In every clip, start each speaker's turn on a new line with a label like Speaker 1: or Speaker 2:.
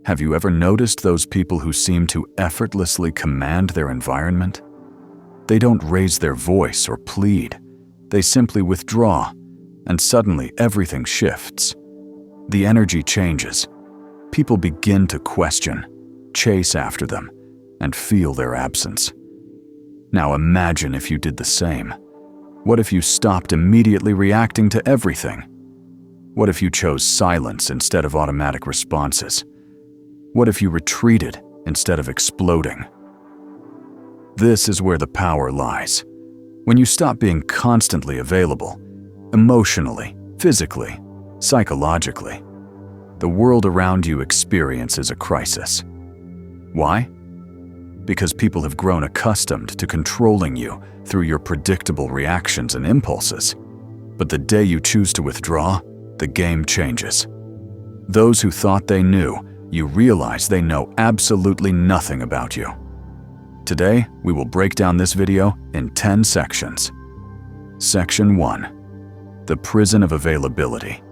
Speaker 1: Have you ever noticed those people who seem to effortlessly command their environment? They don't raise their voice or plead. They simply withdraw, and suddenly everything shifts. The energy changes. People begin to question, chase after them, and feel their absence. Now imagine if you did the same. What if you stopped immediately reacting to everything? What if you chose silence instead of automatic responses? What if you retreated instead of exploding? This is where the power lies. When you stop being constantly available, emotionally, physically, psychologically, the world around you experiences a crisis. Why? Because people have grown accustomed to controlling you through your predictable reactions and impulses. But the day you choose to withdraw, the game changes. Those who thought they knew, you realize they know absolutely nothing about you. Today, we will break down this video in 10 sections. Section 1. The Prison of Availability.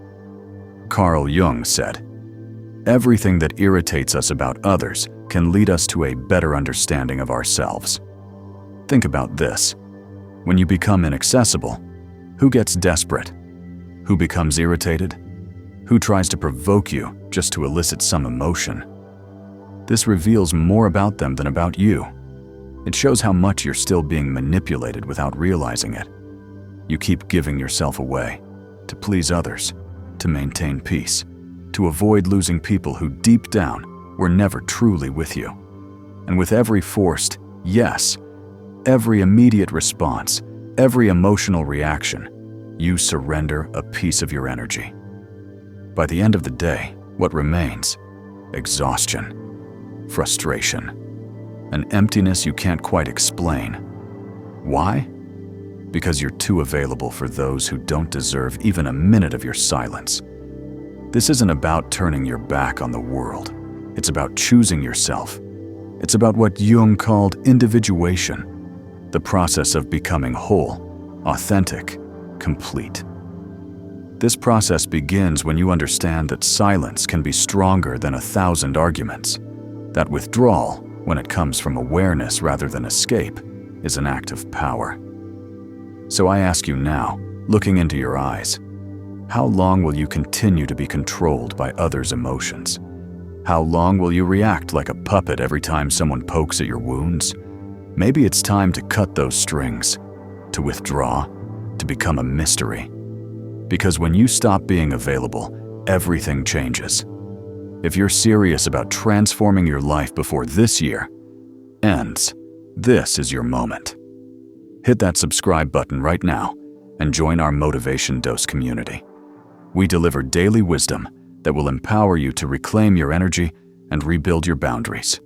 Speaker 1: Carl Jung said, "Everything that irritates us about others can lead us to a better understanding of ourselves." Think about this. When you become inaccessible, who gets desperate? Who becomes irritated? Who tries to provoke you just to elicit some emotion? This reveals more about them than about you. It shows how much you're still being manipulated without realizing it. You keep giving yourself away to please others, to maintain peace, to avoid losing people who deep down were never truly with you. And with every forced yes, every immediate response, every emotional reaction, you surrender a piece of your energy. By the end of the day, what remains? Exhaustion, frustration, an emptiness you can't quite explain. Why? Because you're too available for those who don't deserve even a minute of your silence. This isn't about turning your back on the world. It's about choosing yourself. It's about what Jung called individuation, the process of becoming whole, authentic, complete. This process begins when you understand that silence can be stronger than 1,000 arguments. That withdrawal, when it comes from awareness rather than escape, is an act of power. So I ask you now, looking into your eyes, how long will you continue to be controlled by others' emotions? How long will you react like a puppet every time someone pokes at your wounds? Maybe it's time to cut those strings, to withdraw, to become a mystery. Because when you stop being available, everything changes. If you're serious about transforming your life before this year ends, this is your moment. Hit that subscribe button right now and join our Motivation Dose community. We deliver daily wisdom that will empower you to reclaim your energy and rebuild your boundaries.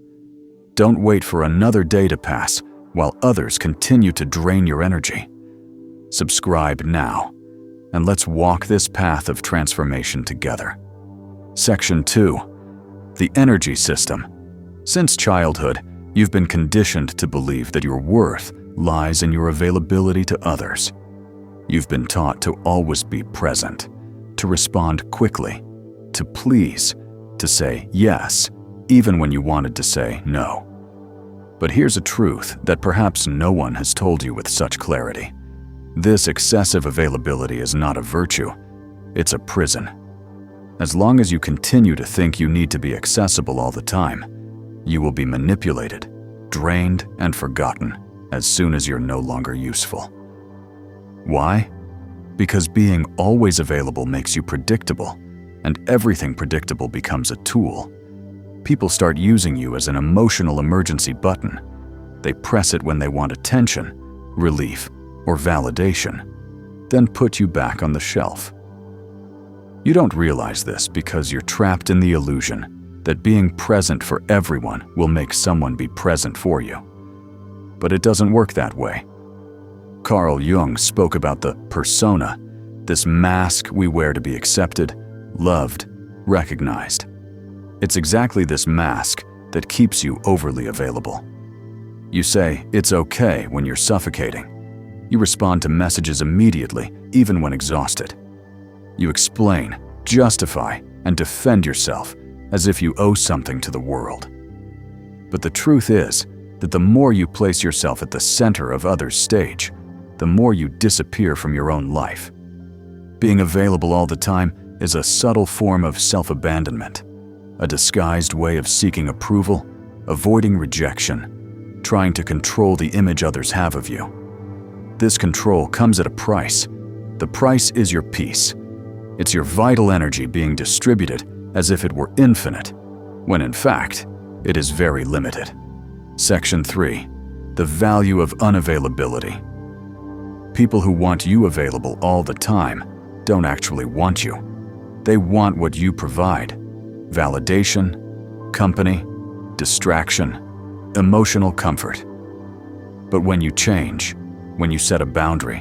Speaker 1: Don't wait for another day to pass while others continue to drain your energy. Subscribe now, and let's walk this path of transformation together. Section 2. The Energy System. Since childhood, you've been conditioned to believe that your worth lies in your availability to others. You've been taught to always be present, to respond quickly, to please, to say yes, even when you wanted to say no. But here's a truth that perhaps no one has told you with such clarity. This excessive availability is not a virtue, it's a prison. As long as you continue to think you need to be accessible all the time, you will be manipulated, drained, and forgotten as soon as you're no longer useful. Why? Because being always available makes you predictable, and everything predictable becomes a tool. People start using you as an emotional emergency button. They press it when they want attention, relief, or validation, then put you back on the shelf. You don't realize this because you're trapped in the illusion that being present for everyone will make someone be present for you. But it doesn't work that way. Carl Jung spoke about the persona, this mask we wear to be accepted, loved, recognized. It's exactly this mask that keeps you overly available. You say, "It's okay" when you're suffocating. You respond to messages immediately, even when exhausted. You explain, justify, and defend yourself, as if you owe something to the world. But the truth is that the more you place yourself at the center of others' stage, the more you disappear from your own life. Being available all the time is a subtle form of self-abandonment, a disguised way of seeking approval, avoiding rejection, trying to control the image others have of you. This control comes at a price. The price is your peace. It's your vital energy being distributed as if it were infinite, when in fact, it is very limited. Section 3. The value of unavailability. People who want you available all the time don't actually want you. They want what you provide: validation, company, distraction, emotional comfort. But when you change, when you set a boundary,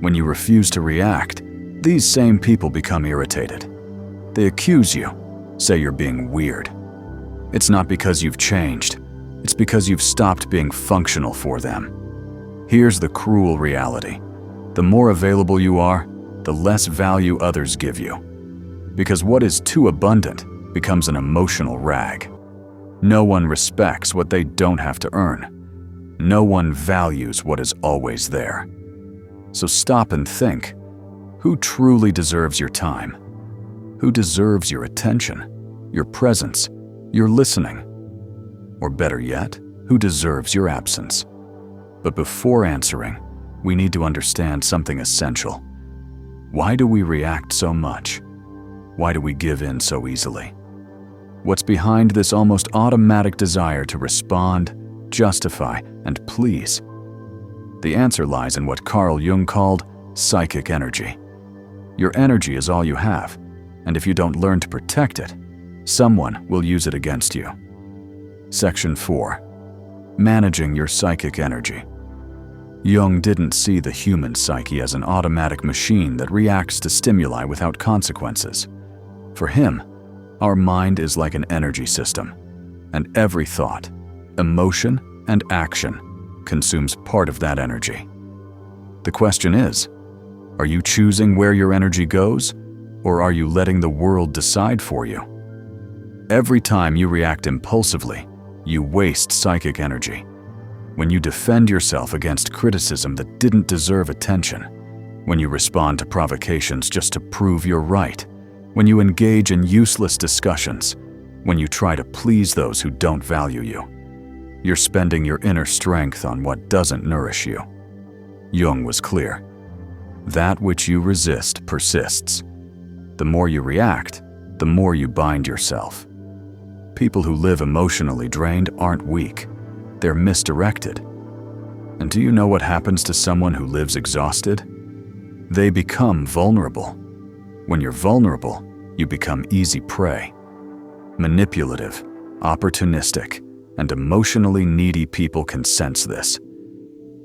Speaker 1: when you refuse to react, these same people become irritated. They accuse you, say you're being weird. It's not because you've changed, it's because you've stopped being functional for them. Here's the cruel reality. The more available you are, the less value others give you. Because what is too abundant becomes an emotional rag. No one respects what they don't have to earn. No one values what is always there. So stop and think. Who truly deserves your time? Who deserves your attention, your presence, your listening? Or better yet, who deserves your absence? But before answering, we need to understand something essential. Why do we react so much? Why do we give in so easily? What's behind this almost automatic desire to respond, justify, and please? The answer lies in what Carl Jung called psychic energy. Your energy is all you have, and if you don't learn to protect it, someone will use it against you. Section 4. Managing your psychic energy. Jung didn't see the human psyche as an automatic machine that reacts to stimuli without consequences. For him, our mind is like an energy system, and every thought, emotion, and action consumes part of that energy. The question is, are you choosing where your energy goes, or are you letting the world decide for you? Every time you react impulsively, you waste psychic energy. When you defend yourself against criticism that didn't deserve attention, when you respond to provocations just to prove you're right, when you engage in useless discussions, when you try to please those who don't value you, you're spending your inner strength on what doesn't nourish you. Jung was clear. That which you resist persists. The more you react, the more you bind yourself. People who live emotionally drained aren't weak. They're misdirected. And do you know what happens to someone who lives exhausted? They become vulnerable. When you're vulnerable, you become easy prey. Manipulative, opportunistic, and emotionally needy people can sense this.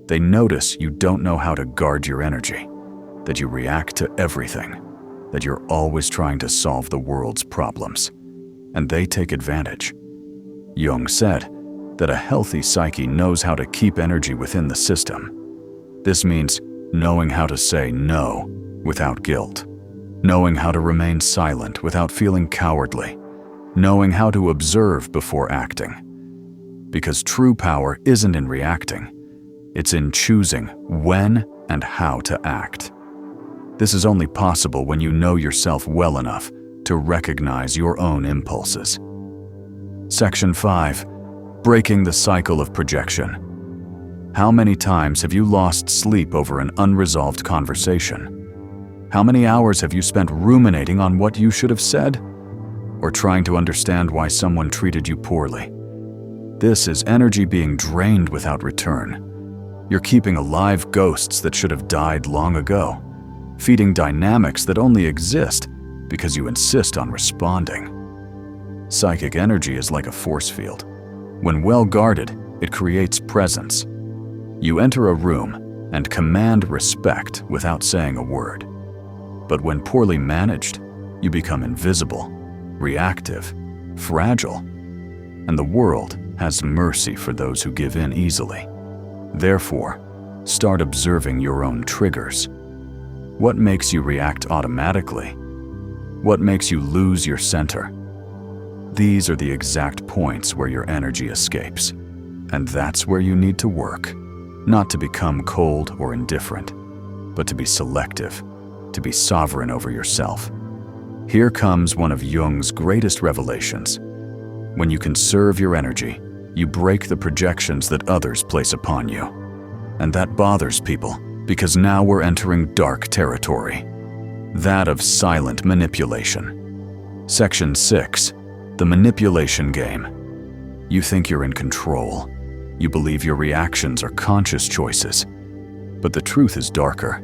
Speaker 1: They notice you don't know how to guard your energy, that you react to everything, that you're always trying to solve the world's problems, and they take advantage. Jung said that a healthy psyche knows how to keep energy within the system. This means knowing how to say no without guilt, knowing how to remain silent without feeling cowardly, knowing how to observe before acting. Because true power isn't in reacting, it's in choosing when and how to act. This is only possible when you know yourself well enough to recognize your own impulses. Section 5. Breaking the cycle of projection. How many times have you lost sleep over an unresolved conversation? How many hours have you spent ruminating on what you should have said? Or trying to understand why someone treated you poorly? This is energy being drained without return. You're keeping alive ghosts that should have died long ago, feeding dynamics that only exist because you insist on responding. Psychic energy is like a force field. When well guarded, it creates presence. You enter a room and command respect without saying a word. But when poorly managed, you become invisible, reactive, fragile, and the world has mercy for those who give in easily. Therefore, start observing your own triggers. What makes you react automatically? What makes you lose your center? These are the exact points where your energy escapes. And that's where you need to work. Not to become cold or indifferent, but to be selective, to be sovereign over yourself. Here comes one of Jung's greatest revelations. When you conserve your energy, you break the projections that others place upon you. And that bothers people, because now we're entering dark territory. That of silent manipulation. Section 6. The manipulation game. You think you're in control. You believe your reactions are conscious choices. But the truth is darker.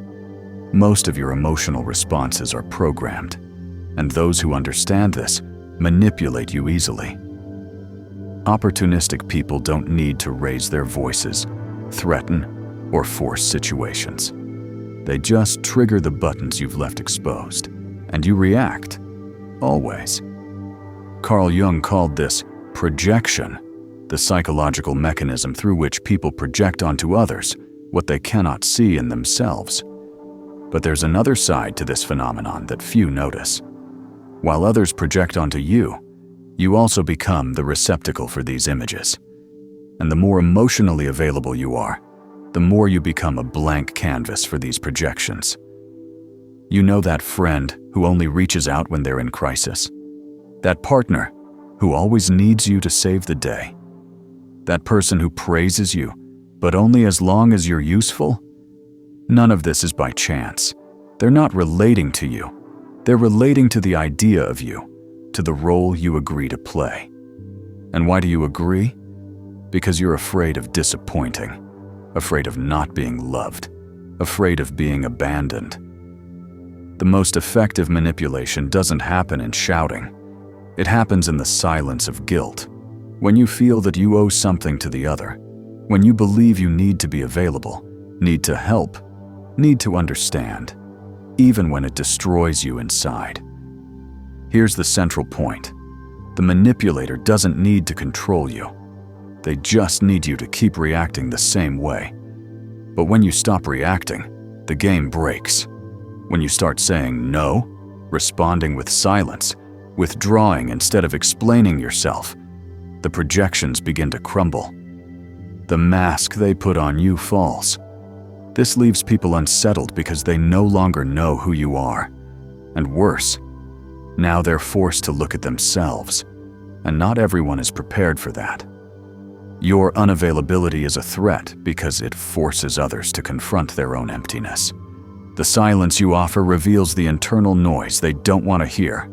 Speaker 1: Most of your emotional responses are programmed, and those who understand this manipulate you easily. Opportunistic people don't need to raise their voices, threaten, or force situations. They just trigger the buttons you've left exposed, and you react, always. Carl Jung called this projection, the psychological mechanism through which people project onto others what they cannot see in themselves. But there's another side to this phenomenon that few notice. While others project onto you, you also become the receptacle for these images. And the more emotionally available you are, the more you become a blank canvas for these projections. You know that friend who only reaches out when they're in crisis? That partner who always needs you to save the day? That person who praises you, but only as long as you're useful? None of this is by chance. They're not relating to you. They're relating to the idea of you, to the role you agree to play. And why do you agree? Because you're afraid of disappointing, afraid of not being loved, afraid of being abandoned. The most effective manipulation doesn't happen in shouting. It happens in the silence of guilt, when you feel that you owe something to the other, when you believe you need to be available, need to help, need to understand, even when it destroys you inside. Here's the central point. The manipulator doesn't need to control you. They just need you to keep reacting the same way. But when you stop reacting, the game breaks. When you start saying no, responding with silence, withdrawing instead of explaining yourself, the projections begin to crumble. The mask they put on you falls. This leaves people unsettled because they no longer know who you are. And worse, now they're forced to look at themselves, and not everyone is prepared for that. Your unavailability is a threat because it forces others to confront their own emptiness. The silence you offer reveals the internal noise they don't want to hear.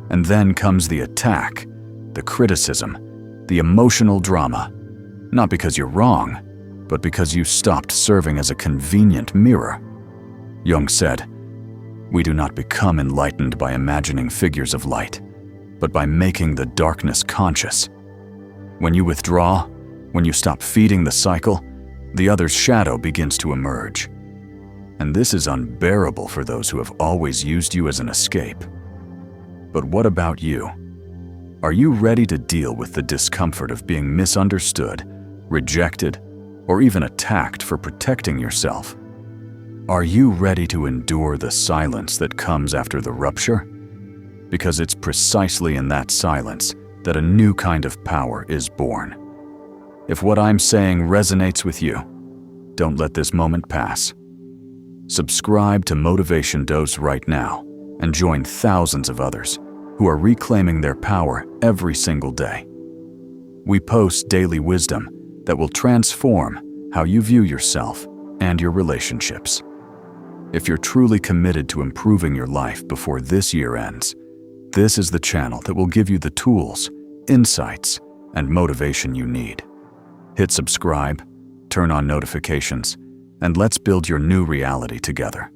Speaker 1: And then comes the attack, the criticism, the emotional drama. Not because you're wrong, but because you stopped serving as a convenient mirror. Jung said, "We do not become enlightened by imagining figures of light, but by making the darkness conscious." When you withdraw, when you stop feeding the cycle, the other's shadow begins to emerge. And this is unbearable for those who have always used you as an escape. But what about you? Are you ready to deal with the discomfort of being misunderstood, rejected, or even attacked for protecting yourself? Are you ready to endure the silence that comes after the rupture? Because it's precisely in that silence that a new kind of power is born. If what I'm saying resonates with you, don't let this moment pass. Subscribe to Motivation Dose right now and join thousands of others who are reclaiming their power every single day. We post daily wisdom that will transform how you view yourself and your relationships. If you're truly committed to improving your life before this year ends, this is the channel that will give you the tools, insights, and motivation you need. Hit subscribe, turn on notifications, and let's build your new reality together.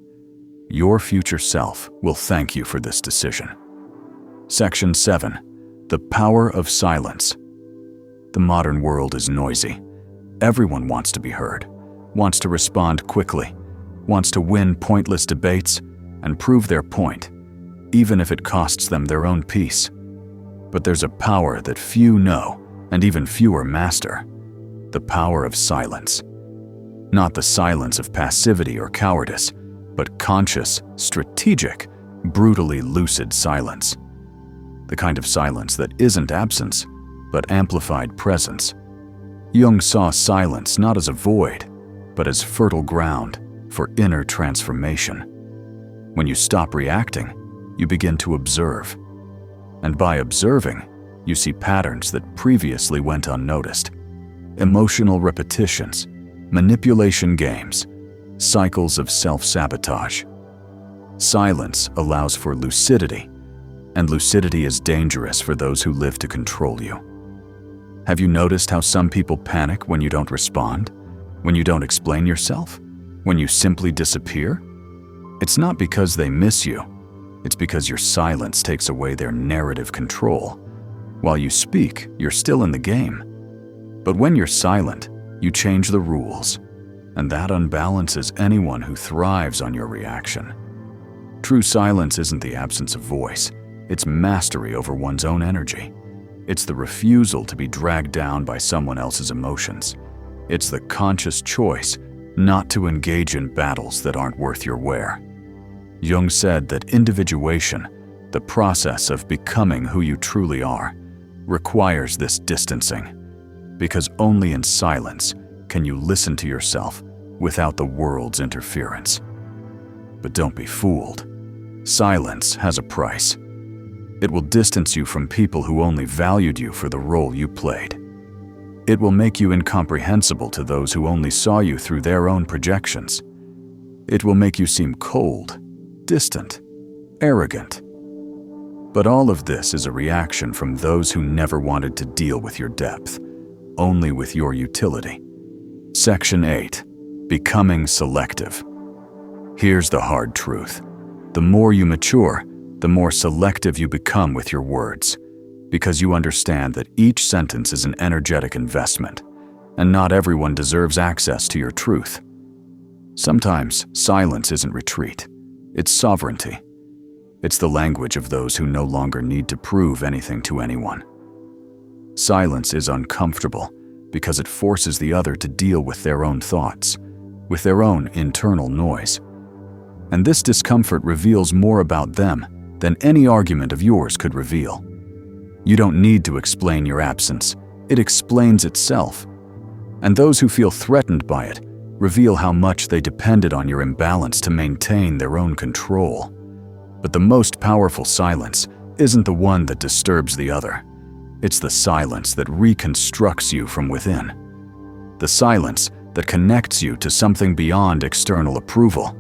Speaker 1: Your future self will thank you for this decision. Section 7. The Power of Silence. The modern world is noisy. Everyone wants to be heard, wants to respond quickly, wants to win pointless debates and prove their point, even if it costs them their own peace. But there's a power that few know and even fewer master. The power of silence. Not the silence of passivity or cowardice, but conscious, strategic, brutally lucid silence. the kind of silence that isn't absence, but amplified presence. Jung saw silence not as a void, but as fertile ground for inner transformation. When you stop reacting, you begin to observe. And by observing, you see patterns that previously went unnoticed. Emotional repetitions, manipulation games, cycles of self-sabotage. Silence allows for lucidity, and lucidity is dangerous for those who live to control you. Have you noticed how some people panic when you don't respond? When you don't explain yourself? When you simply disappear? It's not because they miss you. It's because your silence takes away their narrative control. While you speak, you're still in the game. But when you're silent, you change the rules, and that unbalances anyone who thrives on your reaction. True silence isn't the absence of voice. It's mastery over one's own energy. It's the refusal to be dragged down by someone else's emotions. It's the conscious choice not to engage in battles that aren't worth your wear. Jung said that individuation, the process of becoming who you truly are, requires this distancing, because only in silence can you listen to yourself without the world's interference. But don't be fooled. Silence has a price. It will distance you from people who only valued you for the role you played. It will make you incomprehensible to those who only saw you through their own projections. It will make you seem cold, distant, arrogant. But all of this is a reaction from those who never wanted to deal with your depth, only with your utility. Section 8. Becoming selective. Here's the hard truth. The more you mature, the more selective you become with your words, because you understand that each sentence is an energetic investment, and not everyone deserves access to your truth. Sometimes silence isn't retreat, it's sovereignty. It's the language of those who no longer need to prove anything to anyone. Silence is uncomfortable because it forces the other to deal with their own thoughts, with their own internal noise. And this discomfort reveals more about them than any argument of yours could reveal. You don't need to explain your absence. It explains itself. And those who feel threatened by it reveal how much they depended on your imbalance to maintain their own control. But the most powerful silence isn't the one that disturbs the other. It's the silence that reconstructs you from within. The silence that connects you to something beyond external approval.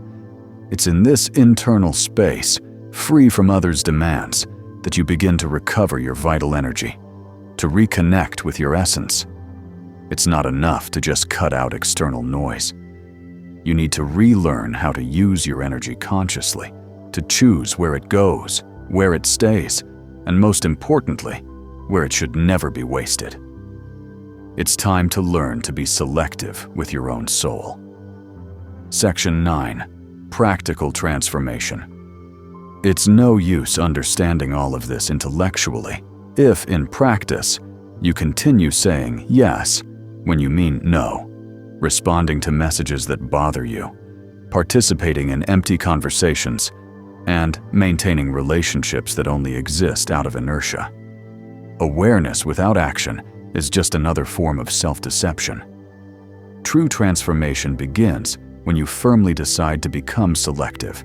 Speaker 1: It's in this internal space, free from others' demands, that you begin to recover your vital energy, to reconnect with your essence. It's not enough to just cut out external noise. You need to relearn how to use your energy consciously, to choose where it goes, where it stays, and most importantly, where it should never be wasted. It's time to learn to be selective with your own soul. Section 9. Practical transformation. It's no use understanding all of this intellectually if, in practice, you continue saying yes when you mean no, responding to messages that bother you, participating in empty conversations, and maintaining relationships that only exist out of inertia. Awareness without action is just another form of self-deception. True transformation begins when you firmly decide to become selective,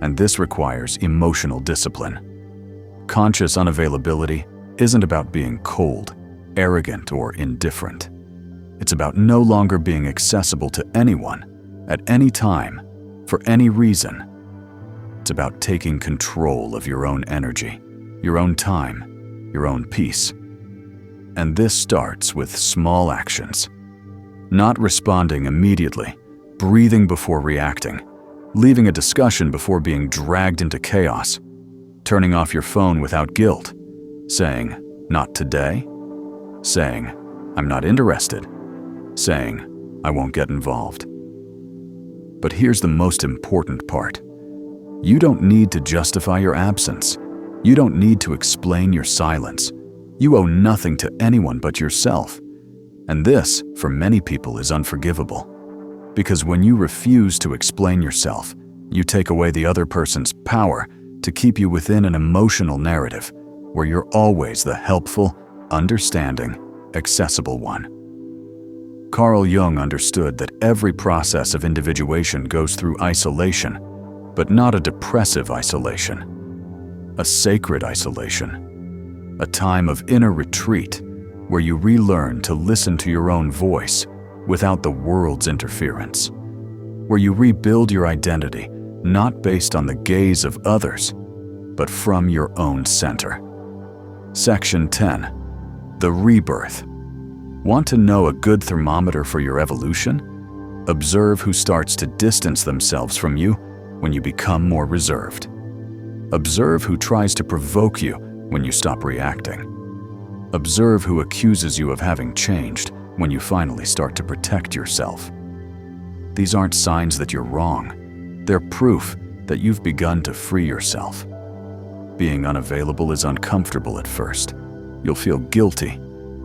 Speaker 1: and this requires emotional discipline. Conscious unavailability isn't about being cold, arrogant, or indifferent. It's about no longer being accessible to anyone, at any time, for any reason. It's about taking control of your own energy, your own time, your own peace. And this starts with small actions. Not responding immediately, breathing before reacting, leaving a discussion before being dragged into chaos, turning off your phone without guilt, saying, "Not today," saying, "I'm not interested," saying, "I won't get involved." But here's the most important part. You don't need to justify your absence. You don't need to explain your silence. You owe nothing to anyone but yourself. And this, for many people, is unforgivable. Because when you refuse to explain yourself, you take away the other person's power to keep you within an emotional narrative, where you're always the helpful, understanding, accessible one. Carl Jung understood that every process of individuation goes through isolation, but not a depressive isolation, a sacred isolation, a time of inner retreat where you relearn to listen to your own voice without the world's interference, where you rebuild your identity not based on the gaze of others, but from your own center. Section 10. The Rebirth. Want to know a good thermometer for your evolution? Observe who starts to distance themselves from you when you become more reserved. Observe who tries to provoke you when you stop reacting. Observe who accuses you of having changed when you finally start to protect yourself. These aren't signs that you're wrong. They're proof that you've begun to free yourself. Being unavailable is uncomfortable at first. You'll feel guilty.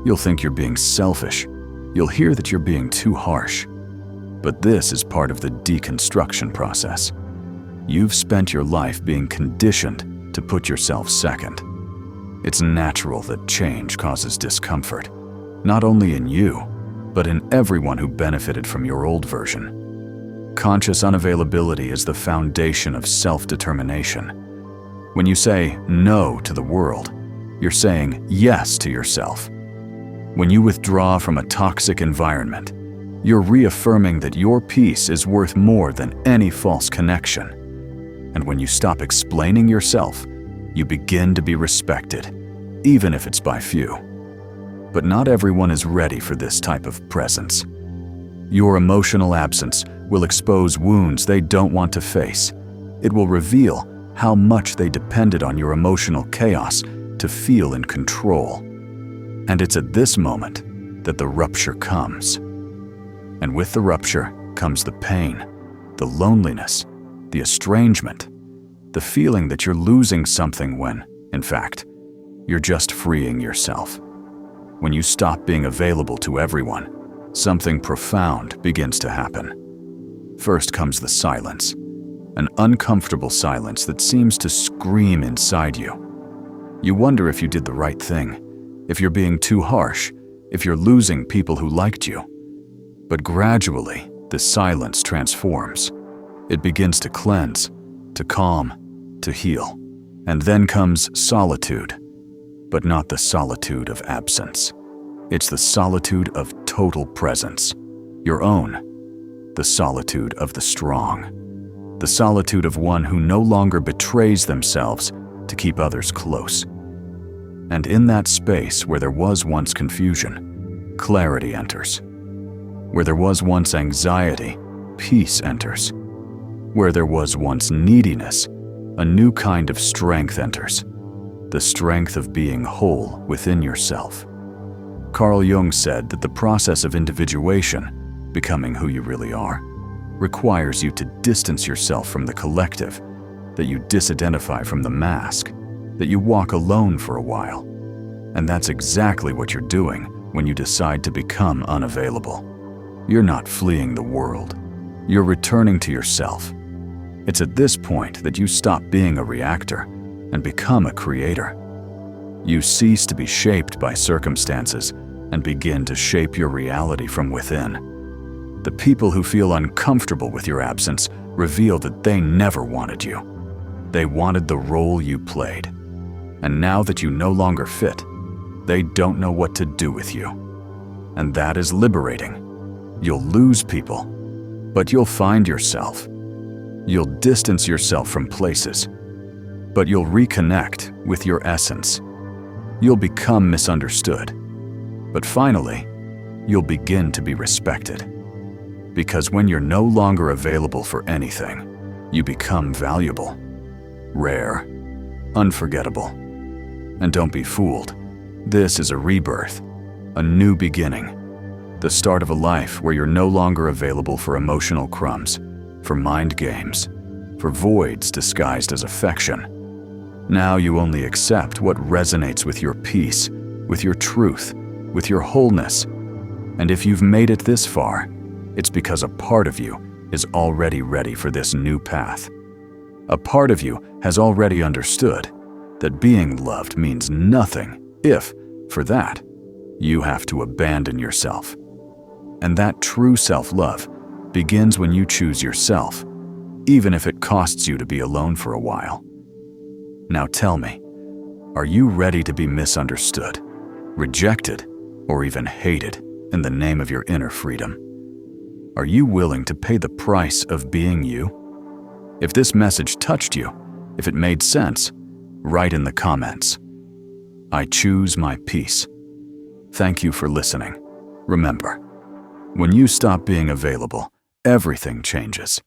Speaker 1: You'll think you're being selfish. You'll hear that you're being too harsh. But this is part of the deconstruction process. You've spent your life being conditioned to put yourself second. It's natural that change causes discomfort, not only in you, but in everyone who benefited from your old version. Conscious unavailability is the foundation of self-determination. When you say no to the world, you're saying yes to yourself. When you withdraw from a toxic environment, you're reaffirming that your peace is worth more than any false connection. And when you stop explaining yourself, you begin to be respected, even if it's by few. But not everyone is ready for this type of presence. Your emotional absence will expose wounds they don't want to face. It will reveal how much they depended on your emotional chaos to feel in control. And it's at this moment that the rupture comes. And with the rupture comes the pain, the loneliness, the estrangement, the feeling that you're losing something when, in fact, you're just freeing yourself. When you stop being available to everyone, something profound begins to happen. First comes the silence, an uncomfortable silence that seems to scream inside you. You wonder if you did the right thing, if you're being too harsh, if you're losing people who liked you. But gradually, the silence transforms. It begins to cleanse, to calm, to heal. And then comes solitude, but not the solitude of absence. It's the solitude of total presence, your own, the solitude of the strong, the solitude of one who no longer betrays themselves to keep others close. And in that space where there was once confusion, clarity enters. Where there was once anxiety, peace enters. Where there was once neediness, a new kind of strength enters. The strength of being whole within yourself. Carl Jung said that the process of individuation, becoming who you really are, requires you to distance yourself from the collective, that you disidentify from the mask, that you walk alone for a while. And that's exactly what you're doing when you decide to become unavailable. You're not fleeing the world. You're returning to yourself. It's at this point that you stop being a reactor and become a creator. You cease to be shaped by circumstances and begin to shape your reality from within. The people who feel uncomfortable with your absence reveal that they never wanted you. They wanted the role you played. And now that you no longer fit, they don't know what to do with you. And that is liberating. You'll lose people, but you'll find yourself. You'll distance yourself from places, but you'll reconnect with your essence. You'll become misunderstood, but finally, you'll begin to be respected. Because when you're no longer available for anything, you become valuable, rare, unforgettable. And don't be fooled. This is a rebirth, a new beginning, the start of a life where you're no longer available for emotional crumbs, for mind games, for voids disguised as affection. Now you only accept what resonates with your peace, with your truth, with your wholeness. And if you've made it this far, it's because a part of you is already ready for this new path. A part of you has already understood. that being loved means nothing if, for that, you have to abandon yourself. And that true self-love begins when you choose yourself, even if it costs you to be alone for a while. Now tell me, are you ready to be misunderstood, rejected, or even hated in the name of your inner freedom? Are you willing to pay the price of being you? If this message touched you, if it made sense, write in the comments, "I choose my peace." Thank you for listening. Remember, when you stop being available, everything changes.